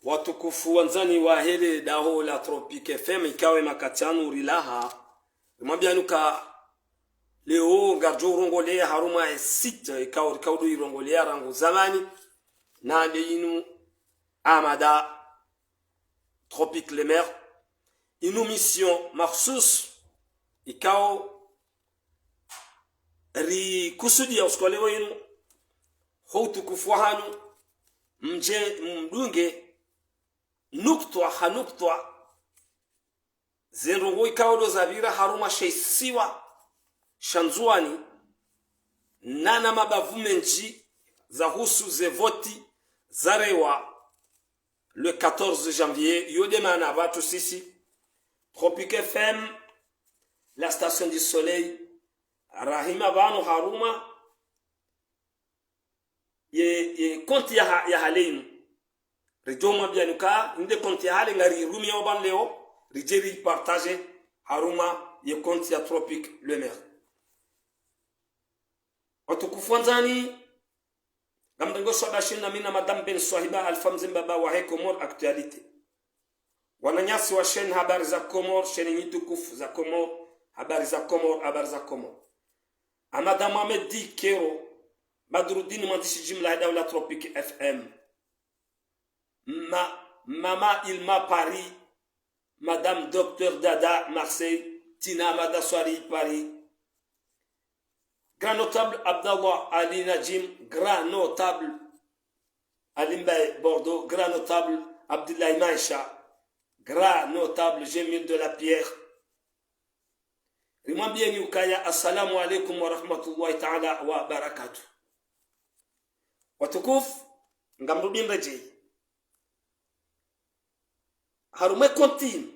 Watukufu wanzani wa hele daho la Tropique FM ikawe makatianu rilaha mwambia nuka leo garjo rongolea haruma e site ikaw kawdo irongolea rangu zamani na leinu amada Tropique le Mer inu mission marsus ikaw ri kusudi ya uskole wenu hutukufu hanu mje mdunge nuktwa hanuktwa zenrongo ikawdo zabira haruma sheisiwa shanzuani nana mabavumenji za husu ze voti zarewa le 14 janvier yodemana watu sisi Tropique FM la station du soleil rahima banu haruma ye konti ya haleinu Rijoma bianuka inde konti hale ngari rumi oban leo rijeri partage haruma ye konti ya Tropique le Mer. Watukufuanzani gamdango swadashin na mina madame Ben Swahiba alfamzin baba wa Comor actualité. Wananyasi wa shen habari za Comor shen nyitukufu za Comor habari za Comor habari za Comor. Amada Mohamed Di Kero Badruddin mwandishi jimla ya dawla Tropique FM. Maman Ilma Paris, Madame Docteur Dada Marseille, Tina Madaswari Paris, Grand Notable Abdallah Ali Najim, Grand Notable Alimbaye Bordeaux, Grand Notable Abdullah Maïcha, Grand Notable Jamil de la Pierre. Rimwambie ni ukaya, assalamu alaikum wa rahmatullahi ta'ala wa barakatuh. Watukufu, ngamrudin rejei. Harume continue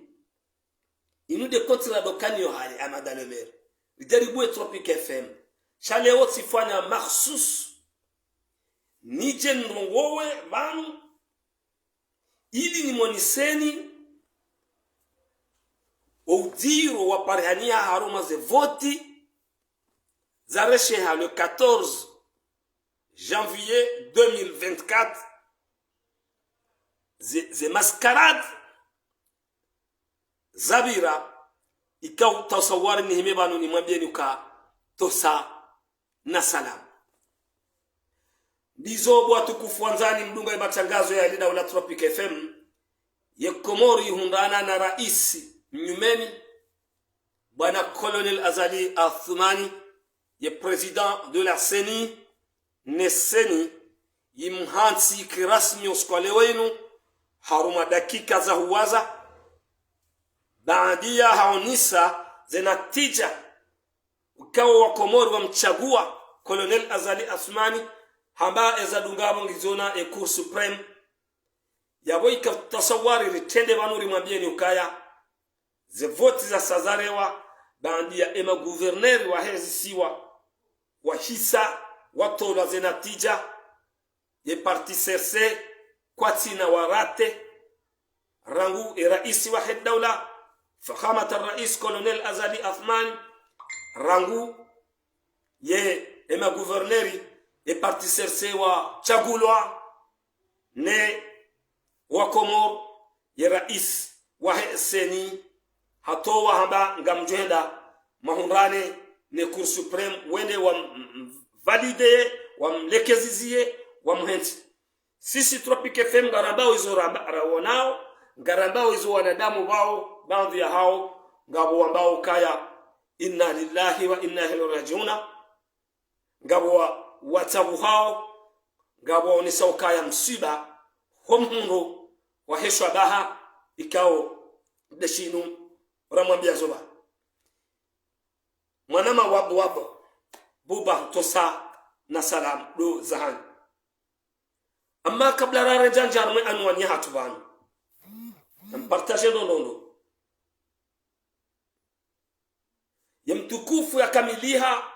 inu de continue dokani yo hali amada le mer lijaribu Tropique FM chale wote sifanya mahsus nije ndongowe banu ili ni moniseni udiro wa parhania haruma ze voti zaresheha le 14 janvier 2024 ze mascarade zabira ikaw tasawwar ni himebanu ni mwambie nuka tosa na salam bizo bwa tukufuanzani mdunga ya matangazo ya dawla Tropique FM ye Komori hundana na raisi mnyumeni bwana Colonel Azali Athumani ye president de la CENI neseni yimhansi kirasmi uskole wenu haruma dakika za huwaza baadia haonisa zenatija ukawa wa Komori wa mchagua Colonel Azali Asmani hamba ezadungabo ngizona e Cour Supreme yabo ikatasawari ritende banuri mwambie ni ukaya ze voti za sazarewa bandia ema gouverneur wa hezisiwa wa hisa watola zenatija ye parti CRC kwatina warate rangu e raisi wa dawla فخامة الرئيس كولونيل أزالي أثمان رانغو ye ema gouverneri e parti serse wa chagulwa ne wa Komor ye rais wa seni hatowa hamba ngamjenda mahunrane ne Cour Supreme wende wa valide wa mlekezizie wa mhenti sisi Tropique FM garambao hizo rawanao garambao hizo wanadamu wao baadhi ya hao ngabo ambao kaya inna lillahi wa inna ilaihi rajiun ngabo watabu hao ngabo ni saukaya msiba homhungu wa heshwa baha ikao deshinu ramwambia zoba mwanama wabu buba tosa na salam do zahan amma kabla rare janjar mai anwani hatubanu partager donondo yamtukufu ya kamiliha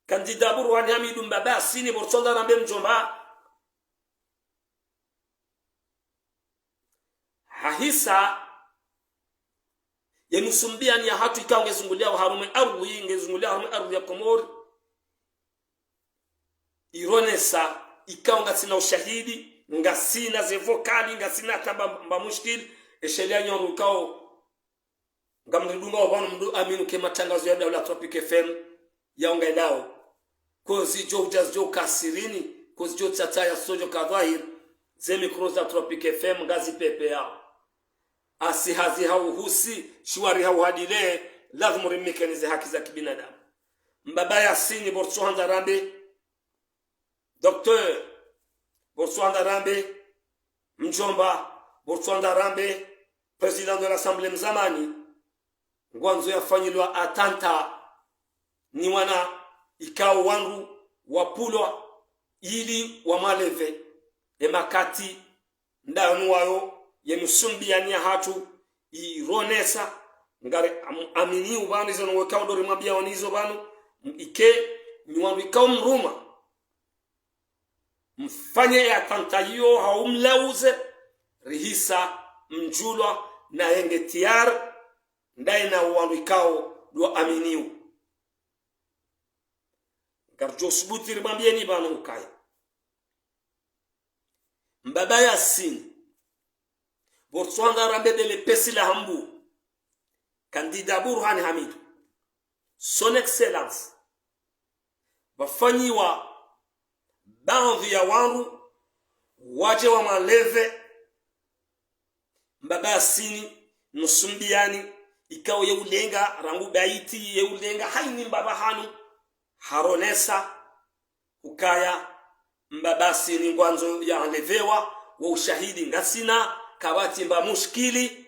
kandida Burhani Hamidu Mbaba sini borsolda rambe mjomba hahisa yenusumbia ni hatu ikaw ngezungulia harume arwi ngezungulia harume arwi ya Komori ironesa ikaw ngatsina ushahidi ngasina ze vokali ngasina tamba mushkil eshelia nyorukao ngamdunga wabano mdu aminu ke matangazo ya Daula Tropic FM yaonga nao kozi jo kasirini kozi jo tata ya sojo kadhahir ze mikroza Tropic FM ngazi pepe yao asi hazi hauhusi shwari hauhadile lazima rimikanize haki za kibinadamu mbaba Yasini Bortsohanda Rambe Docteur Bortsohanda Rambe Mjomba Bortsohanda Rambe Président de l'Assemblée mzamani ngwanzo yafanyilwa atanta ni wana ikao wangu wapulwa ili wamaleve emakati ndanu wayo yemusumbiania hatu ironesa ngare amini ubani zo nwekao dori mabia wanizo banu ike ni wangu ikao mruma mfanye atanta hiyo haumleuze rihisa mjulwa na yenge tiar ndai na wangu ikao do aminiu garjo subuti ribambie ni banu ukaya mbaba Yasini Bortsohanda Rambe de l'Epesi la Hambu candidat Burhan Hamidou son excellence wafanyiwa baadhi ya wangu waje wa maleve mbaba Yasini nusumbiani ikao yeulenga rangu baiti yeulenga haini mbaba hanu haronesa ukaya mbaba Yasini ngwanzo ya alevewa wa ushahidi ngasina kabati mba mushkili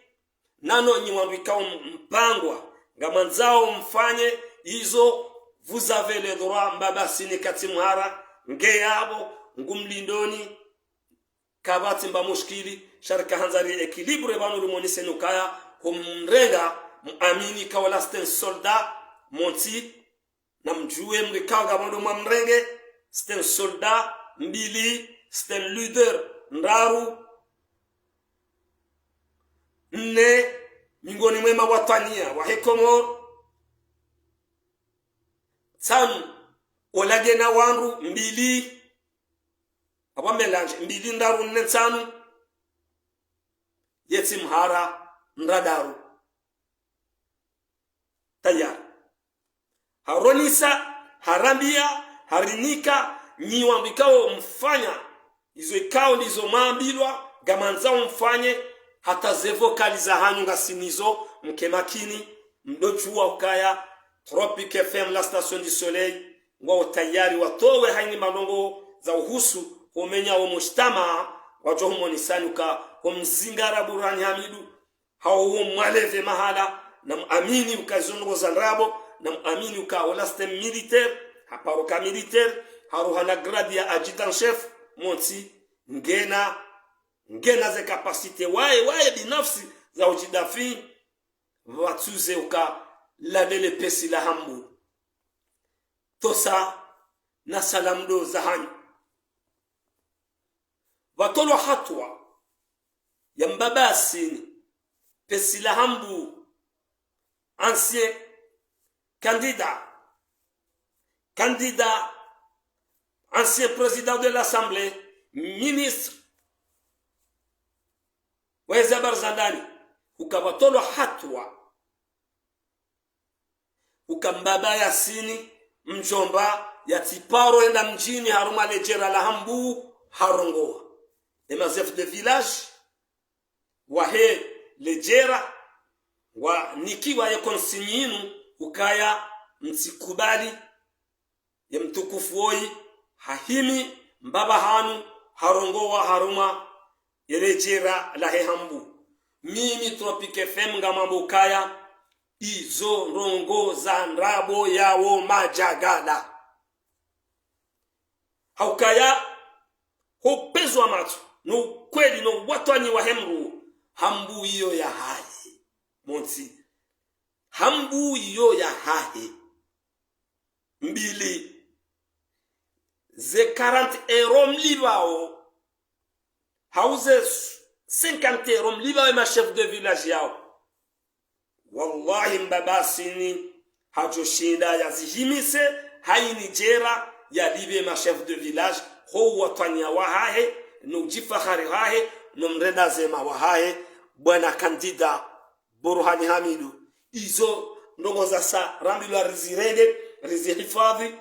nano nyiwandu ikao mpangwa ngamanzao mfanye hizo vous avez le droit mbaba Yasini katimhara ngeyabo ngumlindoni kabati mba mushkili sharika hanzari equilibre banu limonise nukaya humrenga muamini kawala sten soldat monti na mjue mrikao gamondo mamrenge sten soldat mbili sten leader ndaru ne mingoni mwema watania wa Hekomor tam olagena wanru mbili aba melange mbili ndaru nensanu yetimhara ndadaru tayar haronisa harambia harinika niwambikao mfanya izo ikao ndizo mambilwa gamanzao mfanye hata zevo kali za hanyu ngasinizo mkemakini mdojua ukaya Tropic FM la station du soleil ngwa tayari watowe haini manongo za uhusu homenya wa mujtama wajo humonisanuka humzingara Burhan Hamidou hao mwaleve mahala na muamini ukazongo za rabo na muamini ukawala stem militaire haparoka militaire haruhana grade ya adjutant chef monti ngena ze kapasite wae binafsi za ujidafi watuze uka la l'Epesi la Hambu tosa na salamdo za hanyu watolo hatwa ya mbaba Yasini Pesi la Hambu ancien candidat ancien président de l'Assemblée ministre weza barzandani ukabatolo hatwa ukambaba Yasini mjomba ya tiparo enda mjini haruma lejera la Hambu harongoa emazef de village wahe lejera wa nikiwa ya konsinyinu ukaya msikubali ya mtukufu oi hahimi mbaba hanu harongoa haruma yelejera la Hambu mimi Tropic FM ngamambo ukaya izo rongo za nrabo yawo majagala haukaya hopezwa matu no kweli no watwani wa Hemru Hambu iyo ya hahe monsi Hambu iyo ya hahe mbili ze 40 euro mlibao hauze 50 euro mlibao ma chef de village yao wallahi mbaba Yasini hajoshinda yazihimise haini jera ya libe ma chef de village ho watanya wahahe nujifahari hahe nomrenda zema wa hahe bwana kandida Burhani Hamidu. Izo ndongo za sa rambilwa rizirege, rizihifadhi,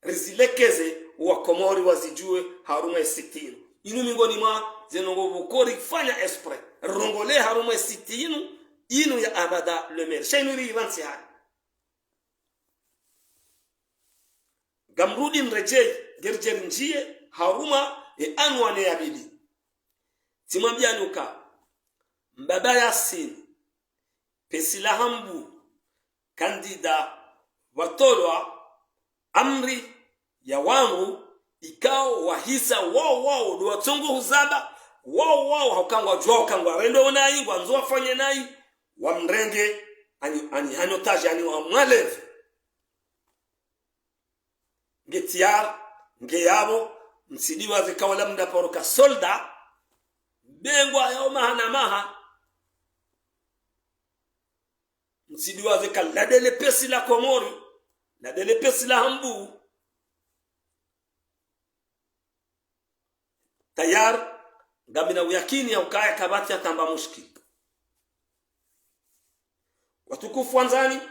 rizilekeze wakomori wazijue haruma esitinu. Inu mingoni mwa zenongo bukori fanya esprit. Rongole haruma esitinu inu ya abada le mer. Shainuri ivansi hai. Gamrudi mrejei gerjeri njie haruma anwane ya bidi. Timambia nuka mbaba Yasin pesila hambu kandida watolwa amri ya wangu ikao wahisa wao do watongo huzaba wao haukangwa jwa kangwa rendo onai wanzo wafanye nai wamrenge ani hanotaje ani wamwaleve ngetiar ngeyabo msidiwa zikawala mda poroka solda bengwa yao mahana maha msidiwa zika ladele pesi la komori ladele pesi la hambu tayar gamina uyakini ya ukaya kabati ya tamba mushki watukufu wanzani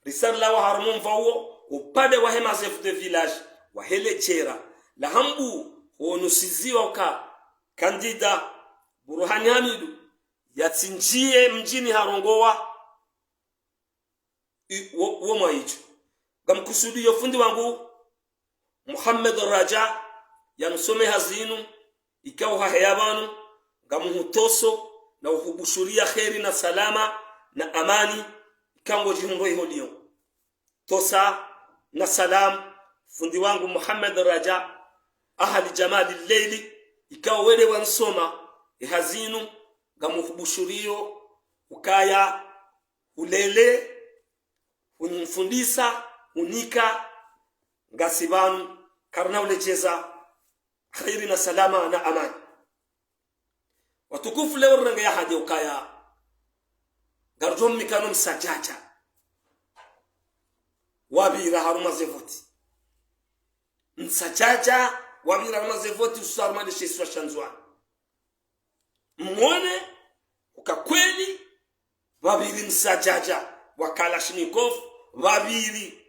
risala wa harmon vauo upade wa hema chef de village wa hele jera la hambu honusiziwa uka kandida Burhani Hamidu yatsinjie mjini Harongowa uoma hicho gamkusudi yofundi wangu Muhammad Raja yanusome hazinu ikao hahayabanu gamuhutoso na uhubushuria kheri na salama na amani ikango jihundo iholio tosa na salam fundi wangu Muhammad Raja ahali jamali leili ikao wele wansoma hazinu gamuhubushurio ukaya ulele unimfundisa unika ngasibanu karna ulecheza khairi na salama na amani watukufu leo ranga ya haje ukaya garjom mikano msajaja wabira haruma zevoti msajaja wabira haruma zevoti usaruma de sheswa shanzwa mwone ukakweli wabiri msajaja wa Kalashnikov wabiri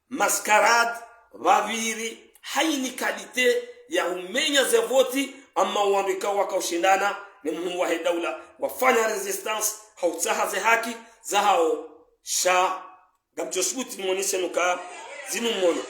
maskarad wabiri haini kalite ya umenya zevoti ama uambika wakaushindana ni mhumu wa daula wafanya resistance hautaha haki za hao sha gamjosbuti mwonishe nuka zinu mmono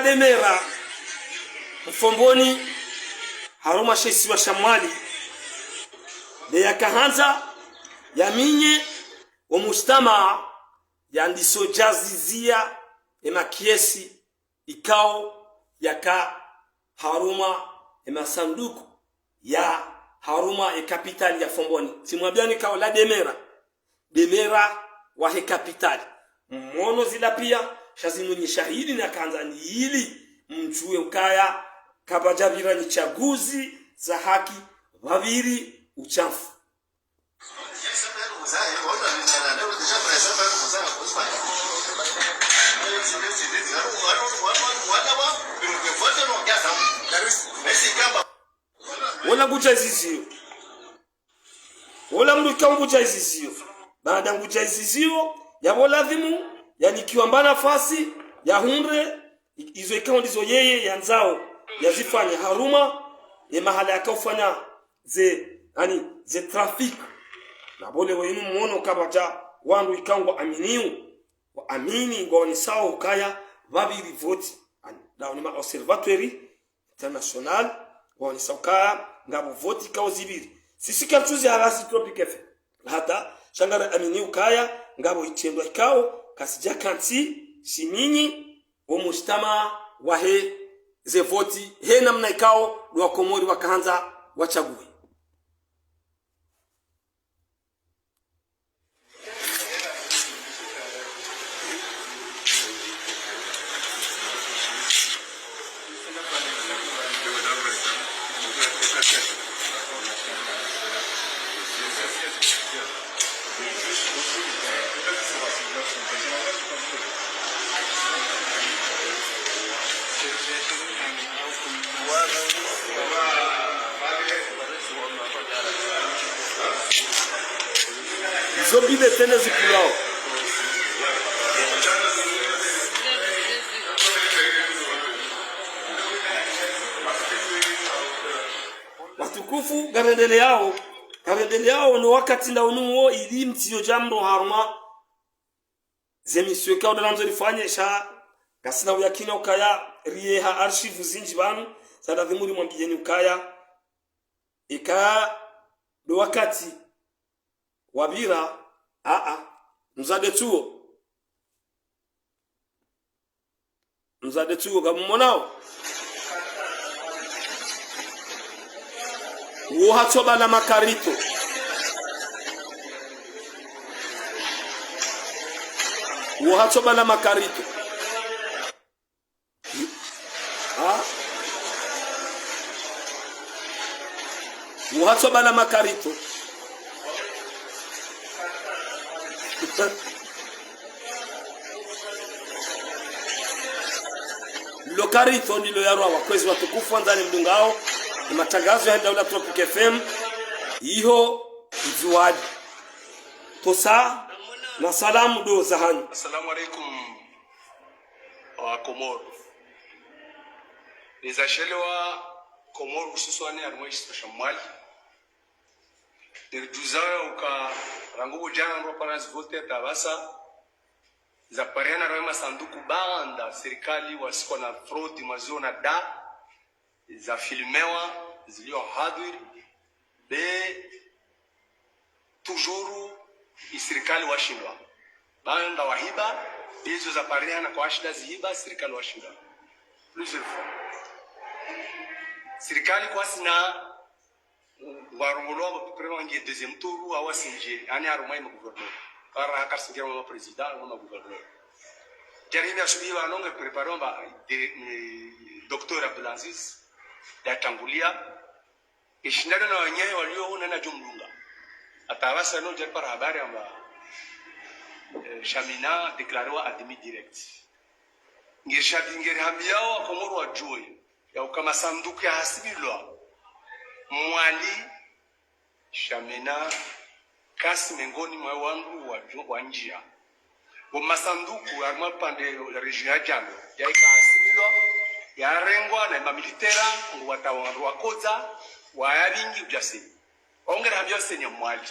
demera mfomboni haruma shesi wa shamwali de yakahanza yaminye wa mujtama yandiso jazizia emakiesi ikao yaka haruma emasanduku ya haruma e capital ya fomboni simwabiani kao la demera wa he capital mmono zila pia shazimunyi shahidi na kanzani hili mjue ukaya kabajabira ni chaguzi za haki wabiri uchafu wala nguja zizio wala mdu kanguja zizio baada nguja zizio yabo lazimu yani kiwamba nafasi ya hundre izo ikawa ndizo yeye yanzao yazifanya haruma ya mahala yakafanya ze traffic na bole wenu muono kabata wandu ikangwa aminiu wa amini ngoni sawa ukaya babiri vote na ma observatoire international wani sawa ngabo vote ikawa zibiri sisi kantuzi harasi Tropic FM hata shangara amini ukaya ngabo itendwa ikao kasija kanti siminyi wa mujtama wahe ze voti he namna ikao wa komori wakaanza wachague Zobile tena zikulao watukufu garendele yao no wakati nda unuo ili mtiyo jambo haruma zemiswe kao dalanzo lifanye sha gasina uyakina ukaya rieha archive zinji banu sada dhimuri mwambijeni ukaya ika do wakati wabira mzade tuo gamumonao uhachoba na makarito uhachoba na makarito lokarito ndilo yarwa wakwezi watukufu ndani mdungao ni matangazo ya Daula Tropic FM iho izuadi tosa na salamu do zahanyu. Assalamu alaikum wa Komoro nizashelewa Komoro hususani armweshi shamali nirjuzawa uka rangubu jana ndo panas vote tabasa za pariana rwema sanduku banda serikali wasiko na fraud mazona da za filmewa zilio hadiri be toujours serikali washindwa banda wahiba hizo za pariana kwa shida zihiba serikali washindwa plusieurs fois serikali kwa sina warongolo prema ngi deuxième tour awasinje ani arumai mu gouverneur para akasingira mu president mu gouverneur jarimi asubi wanonge preparomba Dr. Abdulaziz yatangulia ishindana na wenyewe walioona na jumlunga atawasa no jar para habari amba Shamina declarewa admis direct ngishadingere hambiao Komoro wajue ya kama sanduku ya hasibilwa mwali Shamina kasi mengoni mwa wangu wa njia wa masanduku ya mapande ya region ya Jango ya ikahasimilwa ya rengwa na mamilitera watawandu wakoza wa yaringi ujasi ongera habyo senya mwali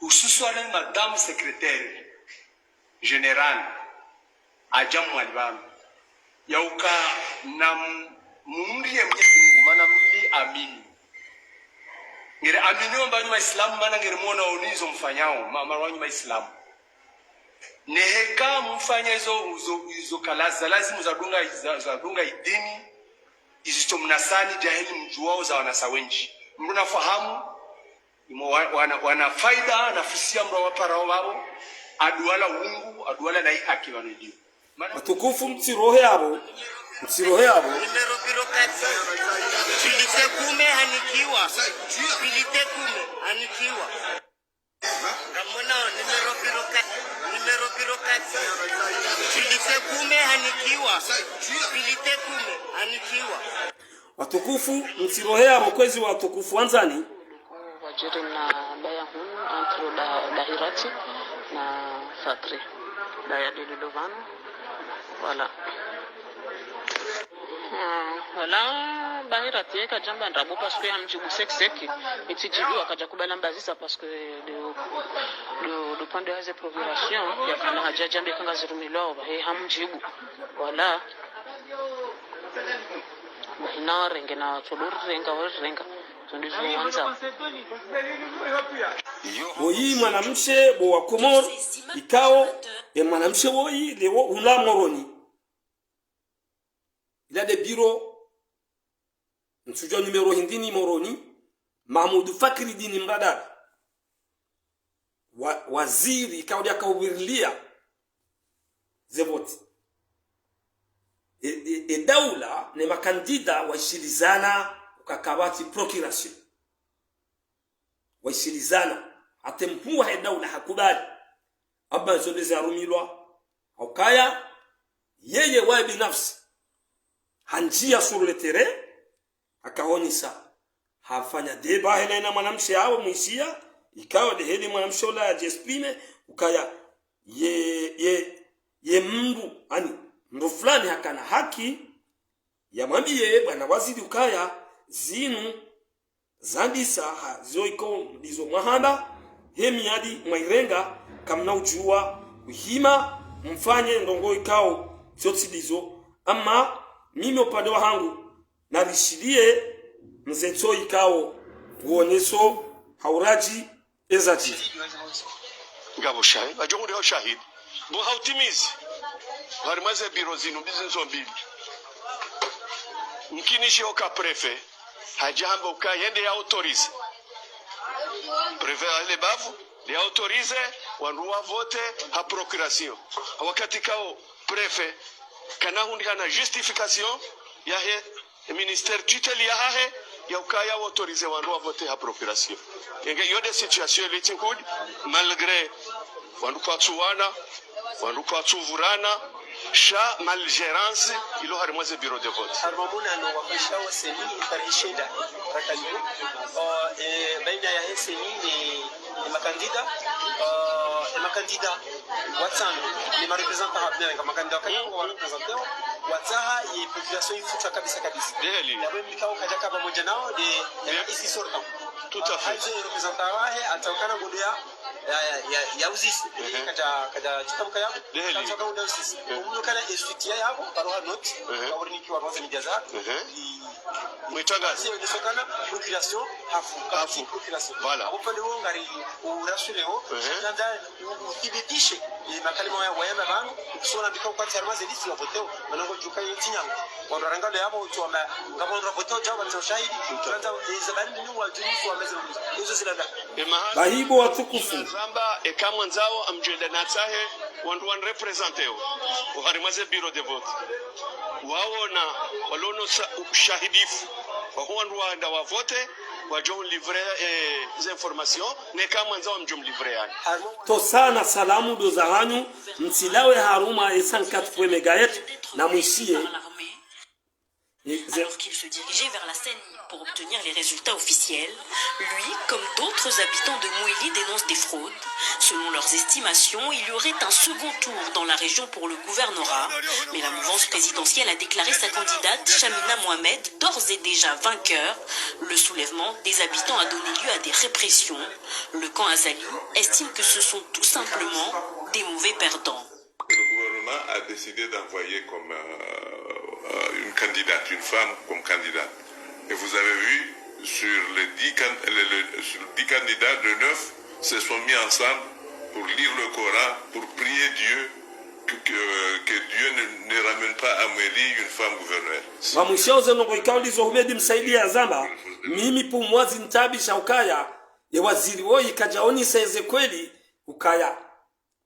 hususan madame secrétaire générale ajam mwali banu yauka na mumrie Mwenyezi Mungu maana mli amini ngere amini ombanyu waislamu maana ngere muona onizo mfanyao mama wanyu waislamu neheka mfanya hizo kalaza lazima zadunga idini izicho mnasani jahili mjuao za wanasawenji mnafahamu wana faida nafusia mro waparao wao aduala ungu aduala na haki wanadio watukufu mtsirohe yabo Numero birokati Filite kume hanikiwa Filite kume hanikiwa Kamona numero birokati Filite kume hanikiwa Filite kume hanikiwa watukufu mtsirohe yabo kwezi watukufu wanzani wajiri na baya hunu antro dahirati na fatri baya dililovano wala wala bahirati eka jamba ndrabo parce que hamjibu sek itijibu akaja kubala mbazisa parce que de point de haze procuration ya kana haja jambe kanga zirumilo hamjibu wala ina renga na tolur renga Woyi mwanamshe bo wa Komoro ikao mwanamshe woyi lewo ula moroni il a des bureaux nsujo numero hindini moroni Mahmoud Fakri dini mradar waziri ikao dia kawirlia zevoti e daula ne makandida washilizana ukakabati procuration washilizana atempuwa he daula hakubali aba zoleze arumilwa au kaya yeye wae binafsi hanjia sur le terrain akaonisa hafanya deba hele na mwanamshe hao mwishia ikawa de hele mwanamshe ola ajiexprime ukaya ye mndu ani mndu fulani hakana haki ya mwambie bwana waziri ukaya zinu zandisa zoiko dizo mwahanda hemi hadi mwairenga kamna ujua uhima mfanye ndongo ikao zotsi dizo ama mimi upande wangu narishirie mzetso ikao uoneso hauraji ezati ngabo shahid bajongo ndio shahid bo hautimizi harimaze biro zinu bizinzo mbili mkinishi oka prefe hajambo ka yende ya autorize prefe ale bavu li autorize wanruwa vote ha procuration wakati kao prefe kana hundika na justification ya he ministère tutelle ya he ya ukaya autorize wanruwa vote ha procuration yenge yode situation litinkud malgré wandu kwa tsuwana wandu kwa tsuvurana sha malgérance ilo harimwaze bureau de vote harmamuna no wafisha waseni tarishida rakalibu baina ya heseni ni makandida watano ni marepresentants habna kama makandida wakati wa representants wataha ye population ifuta kabisa deli na wewe mkao kaja kama moja nao de isi sorta tout à fait hizo representants wahe atakana godia ya uzisi kaja chitamuka yako ataka unda uzisi umno kana estudia yako paroha note kwa niki wa roza nijaza mwitangazi sio nisokana procuration hafu procuration voilà upande wao ngari urashureo nanda uthibitishe makalima ya wayamba bangu kusona bikao kwa tarmaze lisi wa voteo manango juka yitinyango wanaranga leo hapo tuamba ngabonra voteo jawa ni shahidi kwanza zabani ni wa jini wa meza hizo zilada bahibo watukufu zamba ekamwa nzao amjenda natsahe wandu wan representeo uharimaze bureau de vote waona walono shahidifu kwa wandu waenda wa vote wajon livrer les informations ne kama nzao mjum livrer yani to sana salamu do zahanyu msilawe haruma 104 MHz na mwishie Alors qu'il se dirigeait vers la CENI pour obtenir les résultats officiels, lui, comme d'autres habitants de Mouili, dénonce des fraudes. Selon leurs estimations, il y aurait un second tour dans la région pour le gouvernorat, mais la mouvance présidentielle a déclaré sa candidate, Chamina Mohamed, d'ores et déjà vainqueur. Le soulèvement des habitants a donné lieu à des répressions. Le camp Azali estime que ce sont tout simplement des mauvais perdants. Le gouvernement a décidé d'envoyer comme une candidate, une femme comme candidate. Et vous avez vu, sur les 10 candidats, de 9 se sont mis ensemble pour lire le Coran, pour prier Dieu, que Dieu ne ramène pas à Amélie une femme gouverneure. Wamushoze nongo ikaulizo humedi msaidia zamba mimi pumwazi ntabisha ukaya ye waziri wo ikajaoni seze kweli ukaya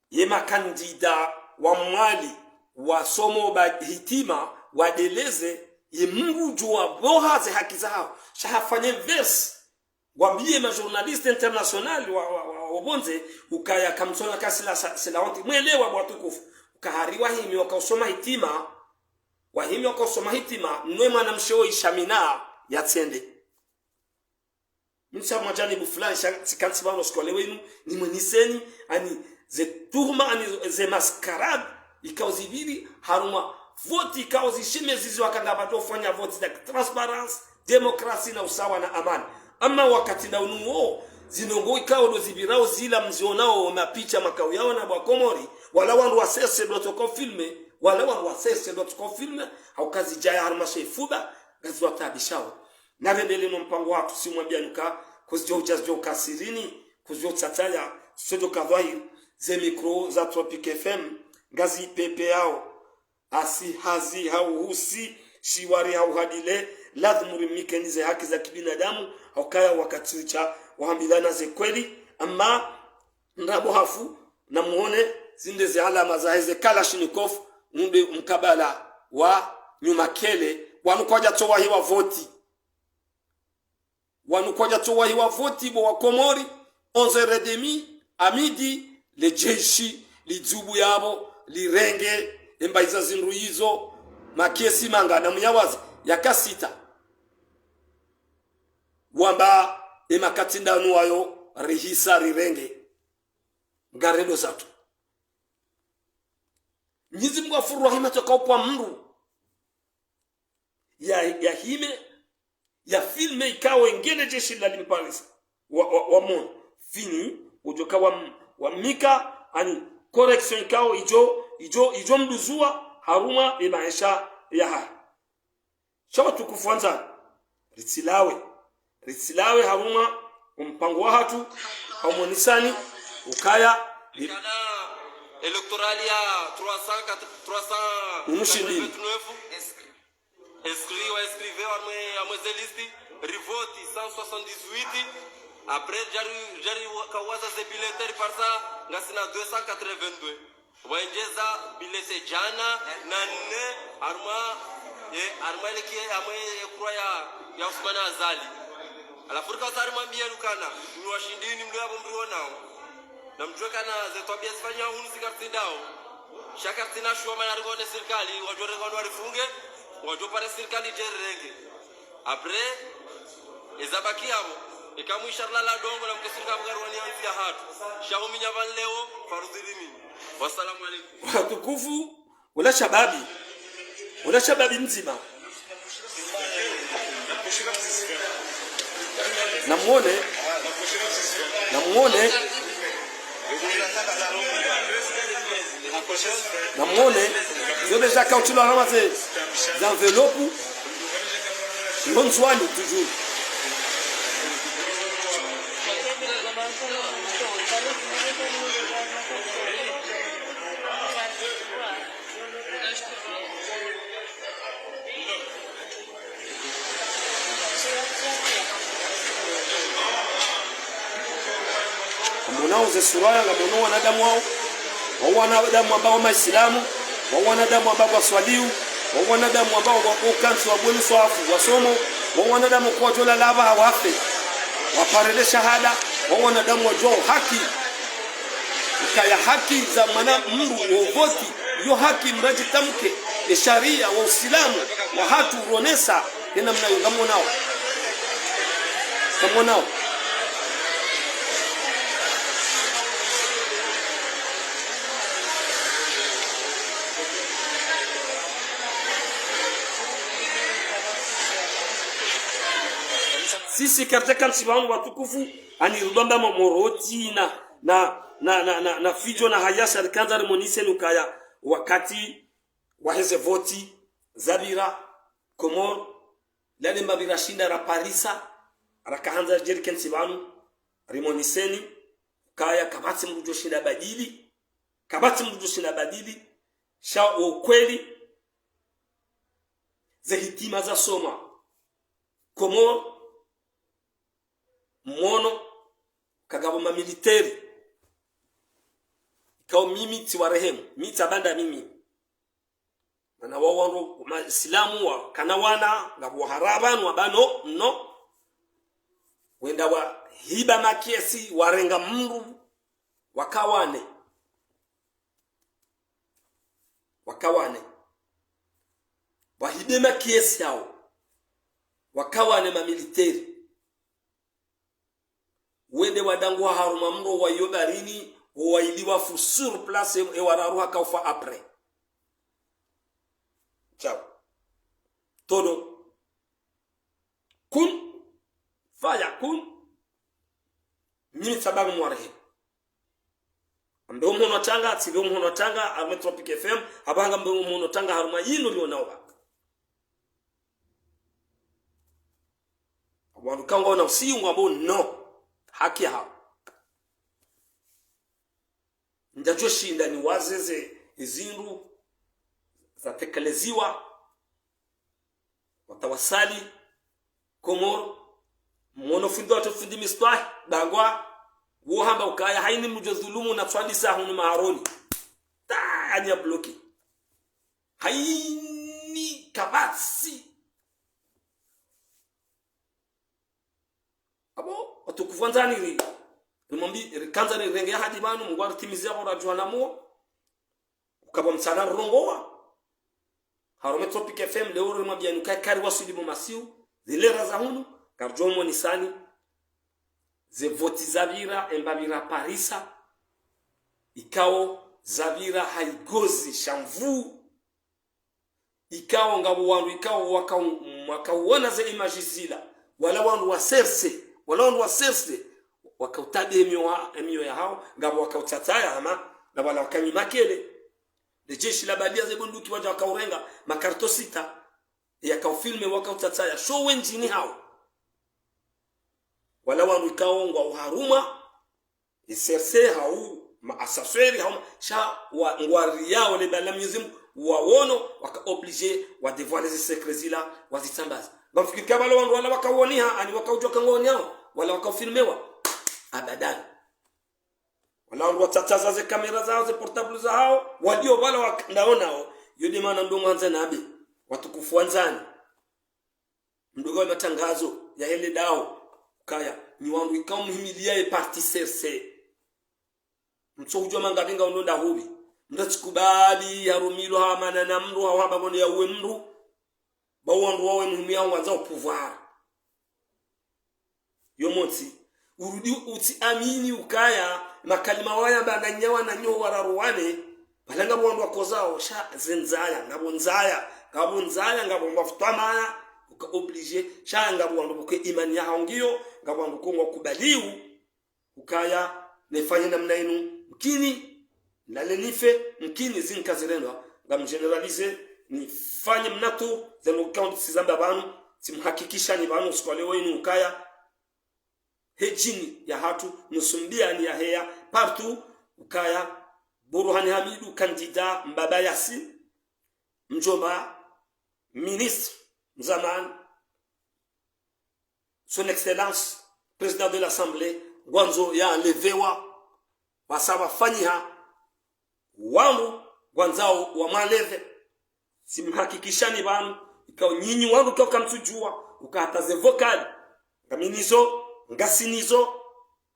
ye makandida wa mwali wa somo ba hitima wadeleze ye Mungu jua boha ze haki zao shahafanye verse wambie ma journaliste international wa bonze ukaya kamsona kasila sila honti mwelewa bwatukufu ukahariwa himi wakausoma hitima wahimi wakosoma hitima nwe mwana msheo ishamina ya tsende mcha mwajani bufulani sikansi bano skole wenu ni mweniseni ani ze turma ani ze maskarad ikauzibiri haruma voti ikauzishime zizi wakanda bato fanya voti za transparence demokrasi na usawa na amani ama wakati na unuo zinongo ikao dozibirao zila mzionao mapicha makao yao na Bwakomori wala wandu wasese dotoko filme wala wandu wasese dotoko filme au kazi jaya haruma shefuba gazi watabishao na vendele no mpango watu simwambia nuka kuzjo ujazjo kasirini kuzjo tsataya studio kadhai ze micro za Tropic FM gazi pepe yao asi hazi hauhusi shiwari hauhadile lazimuri mikenize haki za kibinadamu au kaya wakati cha wahambilana ze kweli ama ndabo hafu na muone zinde ze alama za heze Kalashnikov mbe mkabala wa nyuma kele wanukoja towa hiwa voti bo wa Komori 11h30 amidi le jeshi lizubu yabo lirenge embaiza zinru hizo makiesi manga na munyawazi yakasita wamba emakatinda nuwayo rihisa rirenge garedo zatu Mwenyezi Mungu afuru rahima toka mru ya hime ya filme ikawa ngene jeshi la limparis wa mon fini ujoka wa mika ani correction ikawa ijo mduzua haruma maisha ya hai shawa tukufuanza ritsilawe haruma mpango wa hatu au monisani ukaya électorale ya 329 inscrit ou inscrivé à mweze listi rivoti 178 après jari kawaza ze billeteri parsa ngasina 282 wainjeza bilete jana na ne arma ile kie amwe kura ya Usman Azali alafurika sarma mbia lukana ni washindini mdo hapo mlionao na mjweka na zetwabia sifanya hunu sikartindao shakartina shwa mana rigone serikali wajore kondo warifunge wajore pare serikali jerenge après ezabaki hapo ikamwisharla la dongo na mkesirika mgarwani ya hatu shahuminya van leo farudhirimi wassalamu alaykum watukufu wala shababi mzima namwone zote za kautilo ramaze za envelope bonne soirée toujours mwanao ze suraya na mwanao wanadamu wao wanadamu ambao maislamu wanadamu ambao waswaliu wanadamu ambao wakansi wa bweni swafu wasomo wanadamu kwa jola lava wafe waparele shahada wanadamu wajua haki ukaya haki za mwana mru wovoti yo haki mraji tamke e sharia wa uislamu wa hatu ronesa tena mnayo kama nao sisi katika msibano watukufu ani rubamba moroti na fijo na hayasha kanza monise nukaya wakati waheze voti zabira Komor lale mbabira shinda ra Parisa rakahanza jerken sibanu rimoniseni kaya kabati mrujo shinda badili sha ukweli za hitima za soma Komor mono kagabo ma militeri kao mimi tiwarehemu mitabanda mimi na wawaro maislamu wa kanawana ngabo harabanu abano no wenda wa hiba makiesi warenga mru wakawane wahibe makiesi yao wakawane ma militeri wende wadangwa haruma mro wa yobarini wailiwa fu sur place e wararuha kaufa après ciao todo kun faya kun mimi sababu mwarehe ndo mhono tanga tigo mhono tanga Ametropic FM abanga mbo mhono tanga haruma yino lionaoba wandu kanga na usiungu ambao no haki hao ndajo shinda ni wazeze izindu zatekeleziwa watawasali Komor mwono findo atofindi mistah dagwa wohamba ukaya haini mjodhulumu na twandisa hunu maharoni ta anya bloki haini kabasi abo watukufanzani ri nimombi rikanza ni renge hadi banu mungwara timizia kwa juana mo ukaba msana rongoa Ametropic FM leo rumabia nukai kari wasudi mu masiu zilera za hunu karjomo ni sani ze voti zabira embabira Parisa ikao zabira haigozi shamvu ikao ngabo wandu ikao wakauona ze image zila wala wandu wa serse wakautabe emio ya hao ngabo wakautataya ama na wala wakanyimakele de jeshi la badia ze bunduki waja wakaurenga makarto 6 ya kaufilme wakautataya show wenjini hao wala wanu ikaongwa uharuma iserse hao maasasweri hao sha wa ngwari yao le bala muzim wawono waka obligé wa dévoiler ces secrets là wazitambaza bafikiri kabalo wandu wala wakawoniha ani wakaujwa kangoni hao wala wakaufilmewa abadan wala wandu watataza ze kamera zao ze portable za hao wadio wala wanaonao yodi maana ndongo anza nabe watukufu wanzani mdogo wa matangazo ya hele dao kaya ni wandu ikamhimilia e parti serse mtsojwa mangabinga unonda hubi mdatsikubali yarumilo hamana na mru hawamba bone ya uwe mru bawandu wawe muhimia wanza upouvoir yomoti urudi uti amini ukaya makalima waya bandanyawa na nyo wararuwane balanga bwandu wakozao sha zenzaya ngabonzaya ngabo mafutama uka obligé sha ngabo wandu buke imani ya haongio ngabo wandu kongo kubaliu ukaya nefanye namna inu mkini nalenife mkini zinkazirendwa ngam generalize ni fanye mnato zeno count sizamba banu simhakikisha ni banu sikwale wenu ukaya hejini ya hatu nusumbia ni ya heya partout ukaya Burhani Hamidu kandida mbaba Yasin mjomba ministre mzaman son excellence président de l'assemblée gwanzo ya enlevewa wasaba fanyiha wangu gwanzao wa maleve simhakikishani banu ikao nyinyi wangu toka mtujua ukataze vocal ngaminizo ngasinizo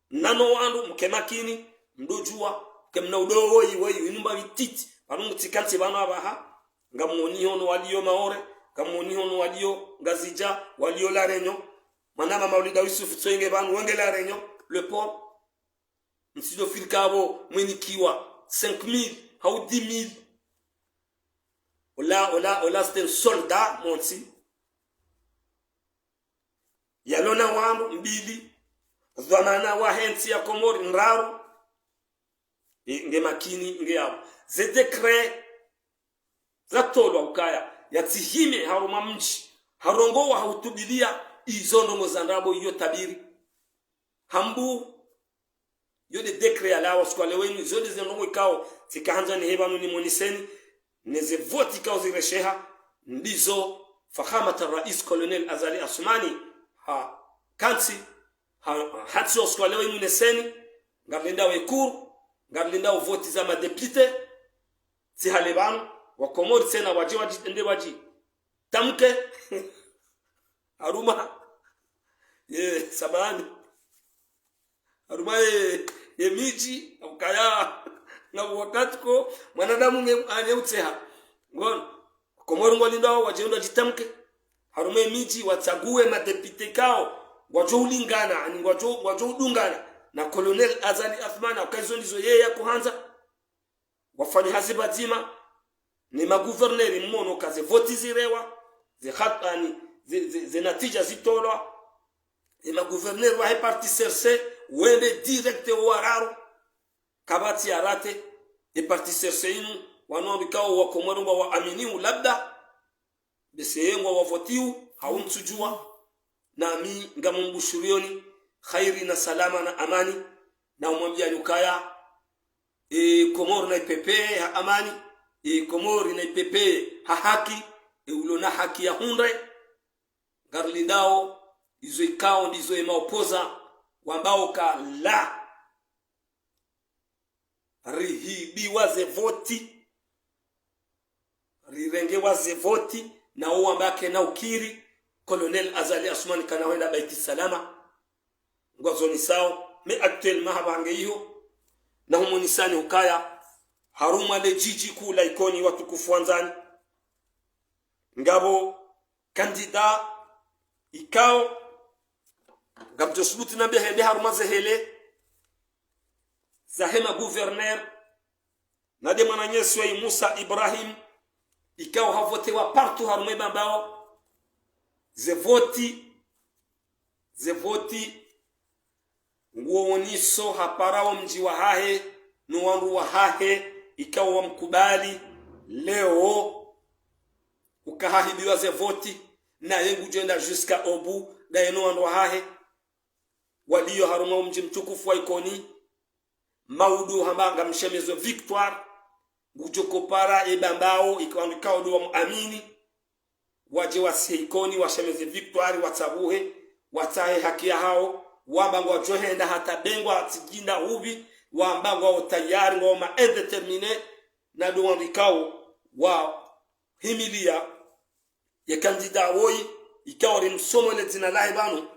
nano wandu mkemakini mdojua kemna udowo iwe inumba bititi banungu tikanti bana abaha ngamoni hono waliyo maore ngamoni hono waliyo ngazija waliyo la renyo manama maulida Yusuf tsenge banu wenge la renyo le port msido filkabo mwenikiwa 5000 au 10000 ola c'était un soldat monti yalona wandu mbili zamana wa henti ya Komori nraru nge makini nge yabo ze decret za tolwa ukaya yatihime haruma mji harongowa hautubilia izo ndongo za ndabo iyo tabiri hambu yode dekre ya lawa skwale wenu zode zinongo ikao tikahanza ni hebanu ni moniseni neze voti kao ziresheha ndizo fakhamata rais colonel Azali Assoumani ha kansi hatsi skwale wenu neseni ngarlinda wekuru ngarlinda voti za madepite si halebanu wakomori tena waji waji tamke haruma sabani haruma miji ukaya na wakati ko mwanadamu aneuteha ngono komori ngolinda wajienda jitamke haruma miji wachague madepite kao wajoulingana ani wajoudungana na colonel Azali Assoumani akazo ndizo yeye ya kuanza wafanya haziba zima ni maguverneri mmono kaze voti zirewa zikhatani zinatija zitolwa ni maguverneri wa parti serse wende direct wararu kabati arate e parti serse inu wanaobikao wa Komoro wa aminiu labda beseyengo wa votiu haumtsujua nami ngamumbushurioni khairi na salama na amani na umwambia yukaya Komoro na ipepe ha amani Komori na ipepe ha haki ulona haki ya hundre garlindao izo ikao ndizo emaopoza wambao ka la rihibiwa ze voti rirengewa ze voti na uambake na ukiri colonel Azali Assoumani kana wenda baiti salama ngozoni sao me actuellement habange hiyo na humonisani ukaya haruma le jiji kula ikoni watukufu wanzani ngabo kandida ikao ngabjo subuti na behende haruma zehele zahema gouverneur na de mananyeswa Musa Ibrahim ikao havotewa partout haruma bambao zevoti nguoniso haparao mji wa hahe nuwandu wa hahe ikawa wamkubali leo ukahahibiwa ze voti na yengu jenda jusqu'à au bout da nuwandu wa hahe waliyo haruma mji mtukufu wa ikoni maudu hambanga mshemezo victoire ngujoko para ebambao ikawa do muamini waje waseikoni washemeze victoire watabuhe watahe haki ya hao wambango wajohenda hata bengwa atijinda ubi wambango wa tayari ngoma indeterminé na duandikao wa himilia ya kandida woi ikawa rimsomo le jina la ibanu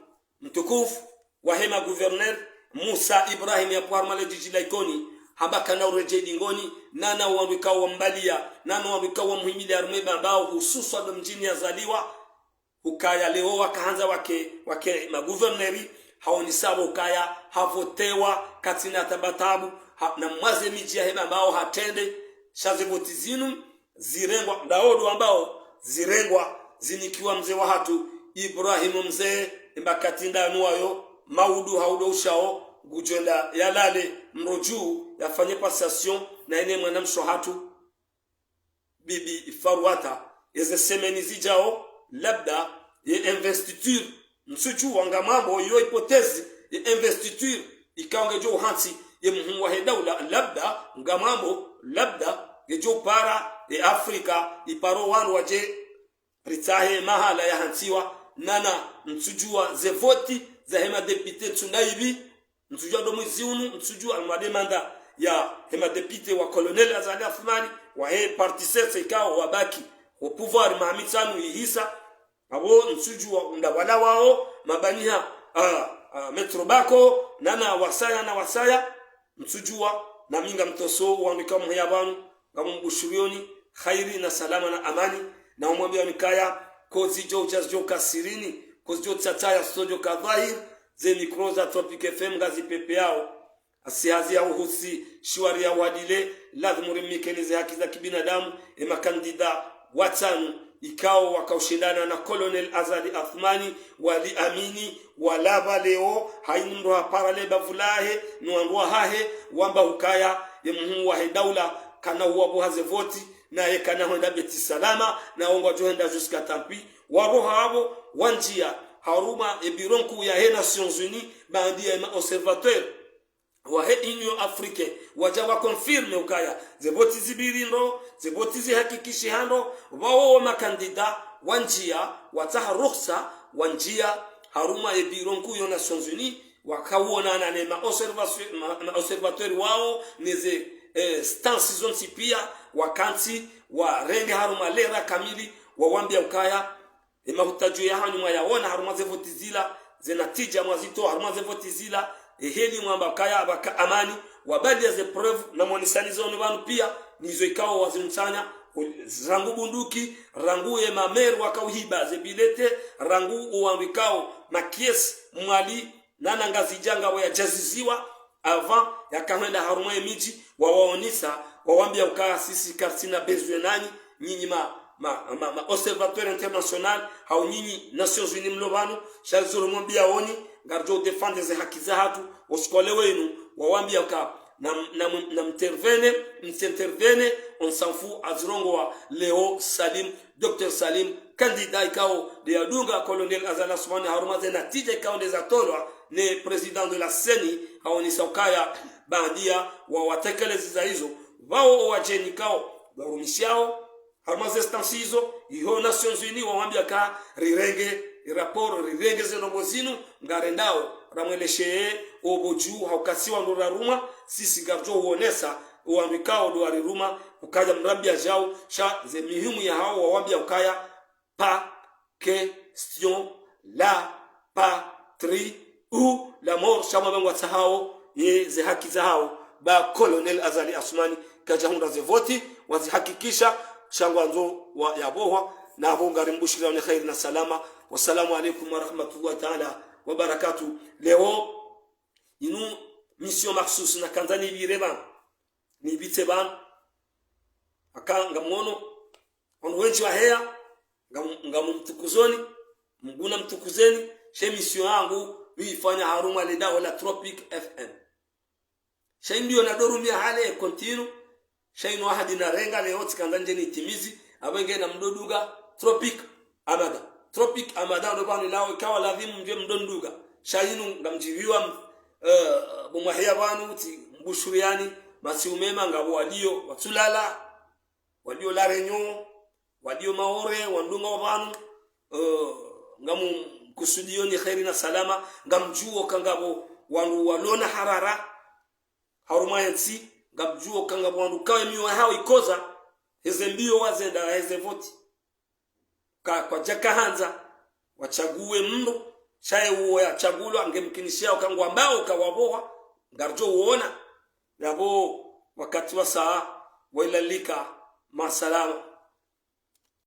mtukufu wa hema gouverneur Musa Ibrahim ya Parmale jiji ikoni habaka na ureje dingoni nana wandikao mbalia nana wandikao muhimilia rumeba ambao hususa mjini yazaliwa ukaya leo wakaanza wake magouverneri haoni sabo ukaya havotewa katina tabatabu na mwaze miji ya hema ambao hatende shazivoti zinu zirengwa ndaodo ambao zirengwa zinikiwa mzee wa hatu Ibrahimu mzee mbakatinda nuayo maudu haudo ushao gujenda yalale mroju yafanye passation na ene mwanamsho hatu bibi Farwata eze semeni zijao labda ye investiture msuju wanga mambo yo hypothèse ye investiture ikaongejo hansi ye mhunwa hedaula labda ngamambo labda gejo para ye Afrika iparo wanu waje ritahe mahala ya hansiwa nana msujua ze voti za hema depute tunaibi msujua do mwiziunu msujua almademanda ya hema depute wa colonel Azali Assoumani wa he parti sese ikao wabaki au pouvoir Mohamed Sanu ihisa abo msujua ndabala wao mabaniha metro bako nana wasaya msujua na minga mtoso wanika mhayabanu ngamubushurioni khairi na salama na amani na umwambia mikaya kozi jo kasirini kozi jo tsataya studio kadhahir ze mikroza Tropic FM ngazi pepe yao asiazi ya uhusi shwari ya wadile lazima rimikenize haki za kibinadamu makandida watanu ikao wakaushindana na colonel Azali Assoumani wali amini walaba leo hainumro parale bavulahe nuandwa hahe wamba ukaya yemhu wa daula kana uwabu haze voti na yekana honda beti salama na ongo joenda jusqu'à tampi waro habo wanjia haruma ebironku ya Nations Unies bandi ya observateur wa Union Africaine wajawa confirme ukaya zeboti zibirindo zeboti zihakikishi hando wao makandida wanjia wataha rukhsa wanjia haruma ebironku ya Nations Unies wakawona na observateur wao nize stansi zonsi pia wakanti wa renge haruma lera kamili wawambia ukaya mahutaji ya hanyuma yaona haruma zevotizila zenatija mwazito haruma zevotizila heli mwamba ukaya abaka amani wabadi ya ze preuve na mwanisanizo wanu pia nizo ikawa wazimchanya rangu bunduki rangu ye mameru wakauhiba zebilete rangu uwambikao makies mwali nana ngazijanga wa ya jaziziwa avant ya kamenda haruma miji wawaonisa wawambia ukaya sisi karsina bezwe nani nyinyi ma observatoire international hau nyinyi Nations Unies mlobanu shazuru mwambia oni garjo defendre ze haki za hatu oskole wenu wawambia ukaya na mtervene on s'en fout azirongo wa Leo Salim Dr Salim candidat ikao de adunga colonel Azali Assoumani haruma zena tije ikao ndeza tolwa ne president de la CENI haonisa ukaya bandia wa watekeleza hizo wao wajeni kao warumishao haruma zestansi hizo iho Nations Unies wawambia ka rirenge rapport rirenge zenomozinu ngarendao ramweleshe oboju haukasiwa ndora ruma sisi garjo uonesa uambikao do ariruma ukaja mrambia jao sha ze mihimu ya hao wawambia ukaya pa question la patrie ou la mort shama bangwa sahao ye ze haki za hao ba Colonel Azali Assoumani kaja hunda ze voti wazihakikisha shangwanzo wa yabohwa na hongari mbushira ni khair na salama. Wassalamu alaikum wa rahmatullahi ta'ala wa barakatuh. Leo inu mission maksus na kanzani bireba ni bitseban akanga mwono on wenji wa hea ngamumtukuzoni mguna mtukuzeni she mission yangu niifanya haruma leda wala Tropic FM she ndio na dorumia hale continue she ino ahadi na renga leo tikandanje ni timizi abenge na mdoduga Tropic Amada ndo banu lao ikawa lazima mje mdonduga shayinu ngamjiviwa bomahia banu ti mbushuriani basi umema ngabo walio watulala walio larenyo walio maore wandunga banu ngamu kusudio ni khairi na salama ngamjuo kangabo wandu walona harara haruma yansi ngamjuo kangabo wandu kawe miwa hao ikoza heze mbio wazenda heze voti kwa jaka hanza wachague mndo chaye uo ya chagulo angemkinishia ukangwa ambao kawaboa ngarjo uona nabo wakati wa saa wailalika masalama.